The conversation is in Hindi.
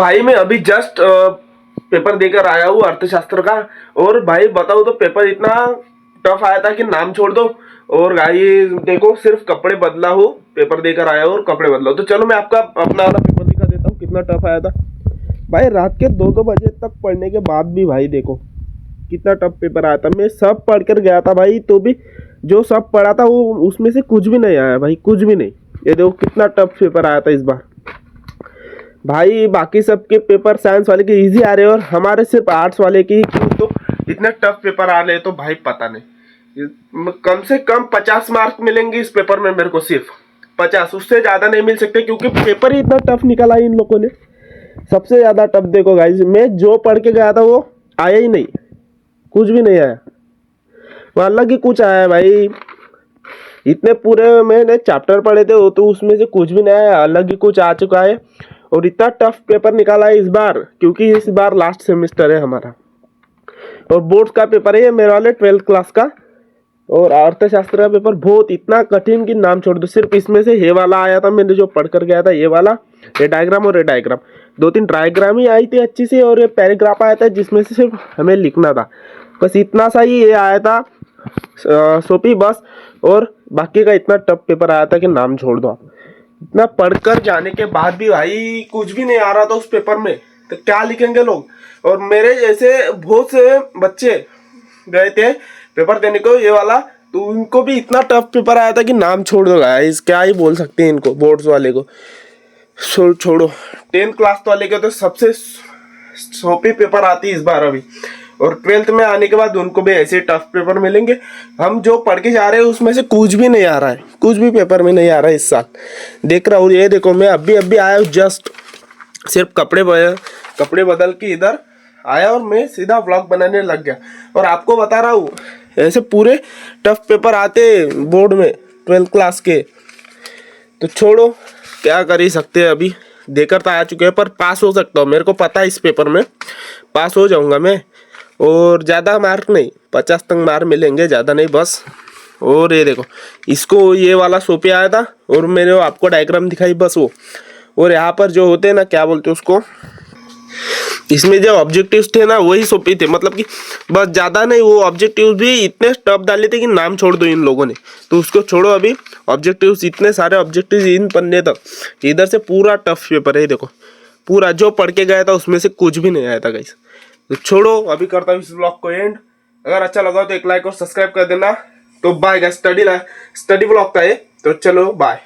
भाई मैं अभी जस्ट पेपर देकर आया हूँ अर्थशास्त्र का। और भाई बताओ तो पेपर इतना टफ आया था कि नाम छोड़ दो। और भाई देखो सिर्फ कपड़े बदला हो, पेपर देकर आया हूँ और कपड़े बदला हो। तो चलो मैं आपका अपना वाला पेपर दिखा देता हूँ कितना टफ आया था। भाई रात के 2-2 बजे तक पढ़ने के बाद भी भाई देखो कितना टफ पेपर आया था। मैं सब पढ़ कर गया था भाई, तो भी जो सब पढ़ा था वो उसमें से कुछ भी नहीं आया भाई, कुछ भी नहीं। ये देखो कितना टफ पेपर आया था इस बार भाई। बाकी सबके पेपर साइंस वाले के इजी आ रहे हैं और हमारे सिर्फ आर्ट्स वाले की क्यों तो इतने टफ पेपर आ रहे हैं। तो भाई पता नहीं, कम से कम 50 मार्क मिलेंगे इस पेपर में मेरे को, सिर्फ 50, उससे ज्यादा नहीं मिल सकते क्योंकि पेपर ही इतना टफ निकाला इन लोगों ने। सबसे ज्यादा टफ देखो गाइस, मैं जो पढ़ के गया था वो आया ही नहीं, कुछ भी नहीं आया। वो अलग ही कुछ आया भाई। इतने पूरे मैंने चैप्टर पढ़े थे वो तो उसमें से कुछ भी नहीं आया, अलग ही कुछ आ चुका है। और इतना टफ पेपर निकाला है इस बार क्योंकि इस बार लास्ट सेमेस्टर है हमारा और बोर्ड का पेपर है ये मेरे वाले 12th क्लास का। और अर्थशास्त्र का पेपर बहुत इतना कठिन कि नाम छोड़ दो। सिर्फ इसमें से ये वाला आया था, मैंने जो पढ़कर गया था ये वाला, ये डायग्राम और ये डायग्राम, 2-3 डायग्राम ही आई थी अच्छी से और ये पैराग्राफ आया था जिसमें से सिर्फ हमें लिखना था। बस इतना सा ही ये आया था सोपी बस। और बाकी का इतना टफ पेपर आया था कि नाम छोड़ दो आप। इतना पढ़कर जाने के बाद भी भाई कुछ भी नहीं आ रहा था उस पेपर में, तो क्या लिखेंगे लोग। और मेरे जैसे बहुत से बच्चे गए थे पेपर देने को ये वाला, तो उनको भी इतना टफ पेपर आया था कि नाम छोड़ दो गाइस। क्या ही बोल सकते हैं इनको, बोर्ड्स वाले को छोड़ो। 10th क्लास वाले के तो सबसे सोपी पेपर आती है इस बार अभी, और 12th में आने के बाद उनको भी ऐसे टफ पेपर मिलेंगे। हम जो पढ़ के जा रहे हैं उसमें से कुछ भी नहीं आ रहा है, कुछ भी पेपर में नहीं आ रहा है इस साल। देख रहा हूँ, ये देखो मैं अभी आया हूँ जस्ट, सिर्फ कपड़े बदल के इधर आया और मैं सीधा व्लॉग बनाने लग गया। और आपको बता रहा हूँ ऐसे पूरे टफ पेपर आते बोर्ड में 12th क्लास के। तो छोड़ो, क्या कर ही सकते हैं। अभी देकर तो आ चुके हैं पर पास हो सकता हूँ, मेरे को पता है इस पेपर में पास हो जाऊंगा मैं। और ज़्यादा मार्क नहीं, 50 तक मार्क मिलेंगे, ज़्यादा नहीं बस। और ये देखो इसको ये वाला सोपे आया था और मैंने आपको डायग्राम दिखाई बस वो। और यहाँ पर जो होते हैं ना, क्या बोलते हैं उसको, इसमें जो ऑब्जेक्टिव्स थे ना वही सोपे थे, मतलब कि बस ज़्यादा नहीं। वो ऑब्जेक्टिव्स भी इतने टफ डाले थे कि नाम छोड़ दो इन लोगों ने, तो उसको छोड़ो। अभी ऑब्जेक्टिव्स, इतने सारे ऑब्जेक्टिव्स इन पन्ने तक, इधर से पूरा टफ पेपर है। देखो पूरा जो पढ़ के गया था उसमें से कुछ भी नहीं आया था गाइस। तो छोड़ो, अभी करता हूँ इस ब्लॉग को एंड। अगर अच्छा लगा तो एक लाइक और सब्सक्राइब कर देना। तो बाय गाइस, स्टडी ब्लॉग का है, तो चलो बाय।